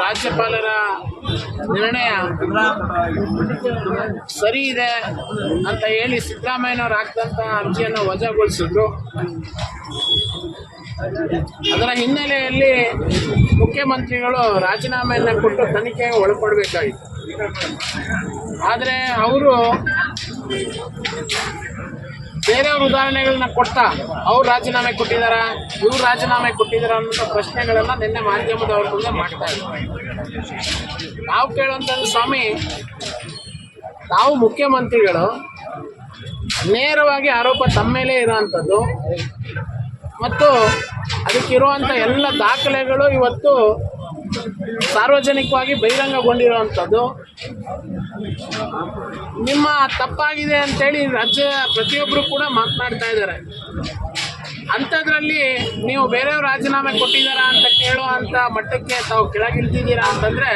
ರಾಜ್ಯಪಾಲರ ನಿರ್ಣಯ ಸರಿ ಇದೆ ಅಂತ ಹೇಳಿ ಸಿದ್ದರಾಮಯ್ಯನವರು ಹಾಕಿದಂಥ ಅರ್ಜಿಯನ್ನು ವಜಾಗೊಳಿಸಿದ್ರು. ಅದರ ಹಿನ್ನೆಲೆಯಲ್ಲಿ ಮುಖ್ಯಮಂತ್ರಿಗಳು ರಾಜೀನಾಮೆಯನ್ನು ಕೊಟ್ಟು ತನಿಖೆಗೆ ಒಳಪಡಬೇಕಾಗಿತ್ತು. ಆದರೆ ಅವರು ಬೇರೆಯವ್ರ ಉದಾಹರಣೆಗಳನ್ನ ಕೊಡ್ತಾ ಅವ್ರು ರಾಜೀನಾಮೆ ಕೊಟ್ಟಿದ್ದಾರ, ಇವ್ರು ರಾಜೀನಾಮೆ ಕೊಟ್ಟಿದ್ದಾರ ಅನ್ನೋ ಪ್ರಶ್ನೆಗಳನ್ನು ನಿನ್ನೆ ಮಾಧ್ಯಮದವ್ರ ಮುಂದೆ ಮಾಡ್ತಾ ಇದ್ದಾರೆ. ನಾವು ಕೇಳುವಂಥದ್ದು, ಸ್ವಾಮಿ ತಾವು ಮುಖ್ಯಮಂತ್ರಿಗಳು ನೇರವಾಗಿ ಆರೋಪ ತಮ್ಮ ಮೇಲೆ ಇರೋವಂಥದ್ದು ಮತ್ತು ಅದಕ್ಕಿರುವಂಥ ಎಲ್ಲ ದಾಖಲೆಗಳು ಇವತ್ತು ಸಾರ್ವಜನಿಕವಾಗಿ ಬಹಿರಂಗಗೊಂಡಿರುವಂಥದ್ದು. ನಿಮ್ಮ ತಪ್ಪಾಗಿದೆ ಅಂತೇಳಿ ರಾಜ್ಯ ಪ್ರತಿಯೊಬ್ಬರು ಕೂಡ ಮಾತನಾಡ್ತಾ ಇದ್ದಾರೆ. ಅಂಥದ್ರಲ್ಲಿ ನೀವು ಬೇರೆಯವ್ರು ರಾಜೀನಾಮೆ ಕೊಟ್ಟಿದ್ದಾರಾ ಅಂತ ಕೇಳುವಂಥ ಮಟ್ಟಕ್ಕೆ ತಾವು ಕೆಳಗಿಳಿದಿದ್ದೀರಾ ಅಂತಂದರೆ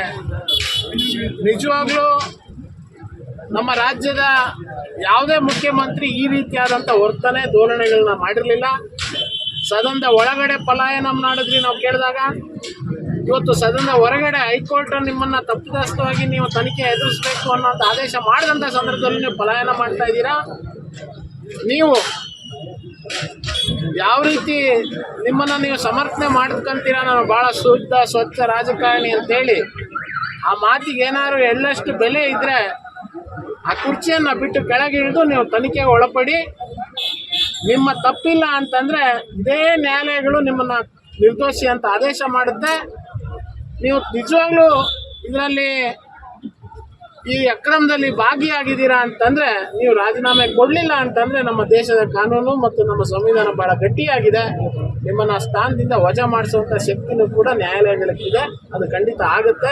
ನಿಜವಾಗ್ಲೂ ನಮ್ಮ ರಾಜ್ಯದ ಯಾವುದೇ ಮುಖ್ಯಮಂತ್ರಿ ಈ ರೀತಿಯಾದಂಥ ವರ್ತನೆ ಧೋರಣೆಗಳನ್ನ ಮಾಡಿರಲಿಲ್ಲ. ಸದನದ ಒಳಗಡೆ ಪಲಾಯನ ಮಾಡಿದ್ರಿ ನಾವು ಕೇಳಿದಾಗ, ಇವತ್ತು ಸದನದ ಹೊರಗಡೆ ಹೈಕೋರ್ಟ್ ನಿಮ್ಮನ್ನು ತಪ್ಪಿತಸ್ಥವಾಗಿ ನೀವು ತನಿಖೆ ಎದುರಿಸಬೇಕು ಅನ್ನೋಂಥ ಆದೇಶ ಮಾಡಿದಂಥ ಸಂದರ್ಭದಲ್ಲಿ ನೀವು ಪಲಾಯನ ಮಾಡ್ತಾ ಇದ್ದೀರಾ. ನೀವು ಯಾವ ರೀತಿ ನಿಮ್ಮನ್ನು ನೀವು ಸಮರ್ಥನೆ ಮಾಡ್ಕೊಂತೀರಾ, ನಾನು ಭಾಳ ಶುದ್ಧ ಸ್ವಚ್ಛ ರಾಜಕಾರಣಿ ಅಂತೇಳಿ ಆ ಮಾತಿಗೆ ಏನಾದ್ರು ಎಳ್ಳಷ್ಟು ಬೆಲೆ ಇದ್ದರೆ ಆ ಕುರ್ಚಿಯನ್ನು ಬಿಟ್ಟು ಕೆಳಗಿಳಿದು ನೀವು ತನಿಖೆಗೆ ಒಳಪಡಿ. ನಿಮ್ಮ ತಪ್ಪಿಲ್ಲ ಅಂತಂದರೆ ಇದೇ ನ್ಯಾಯಾಲಯಗಳು ನಿಮ್ಮನ್ನು ನಿರ್ದೋಷಿ ಅಂತ ಆದೇಶ ಮಾಡುತ್ತೆ. ನೀವು ನಿಜವಾಗ್ಲೂ ಇದರಲ್ಲಿ ಈ ಅಕ್ರಮದಲ್ಲಿ ಭಾಗಿಯಾಗಿದ್ದೀರಾ ಅಂತಂದರೆ, ನೀವು ರಾಜೀನಾಮೆ ಕೊಡಲಿಲ್ಲ ಅಂತಂದರೆ ನಮ್ಮ ದೇಶದ ಕಾನೂನು ಮತ್ತು ನಮ್ಮ ಸಂವಿಧಾನ ಭಾಳ ಗಟ್ಟಿಯಾಗಿದೆ. ನಿಮ್ಮನ್ನು ಸ್ಥಾನದಿಂದ ವಜಾ ಮಾಡಿಸುವಂಥ ಶಕ್ತಿನೂ ಕೂಡ ನ್ಯಾಯಾಲಯಗಳಿಗಿದೆ. ಅದು ಖಂಡಿತ ಆಗುತ್ತೆ.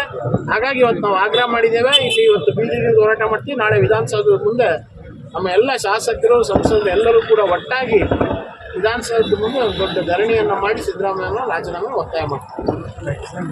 ಹಾಗಾಗಿ ಇವತ್ತು ನಾವು ಆಗ್ರಹ ಮಾಡಿದ್ದೇವೆ. ಇಲ್ಲಿ ಇವತ್ತು ಬೀದಿಗೆ ಹೋರಾಟ ಮಾಡ್ತೀವಿ. ನಾಳೆ ವಿಧಾನಸೌಧದ ಮುಂದೆ ನಮ್ಮ ಎಲ್ಲ ಶಾಸಕರು, ಸಂಸದರು ಎಲ್ಲರೂ ಕೂಡ ಒಟ್ಟಾಗಿ ವಿಧಾನಸೌಧದ ಮುಂದೆ ಒಂದು ದೊಡ್ಡ ಧರಣಿಯನ್ನು ಮಾಡಿ ಸಿದ್ದರಾಮಯ್ಯನ ರಾಜೀನಾಮೆ ಒತ್ತಾಯ ಮಾಡ್ತಾರೆ.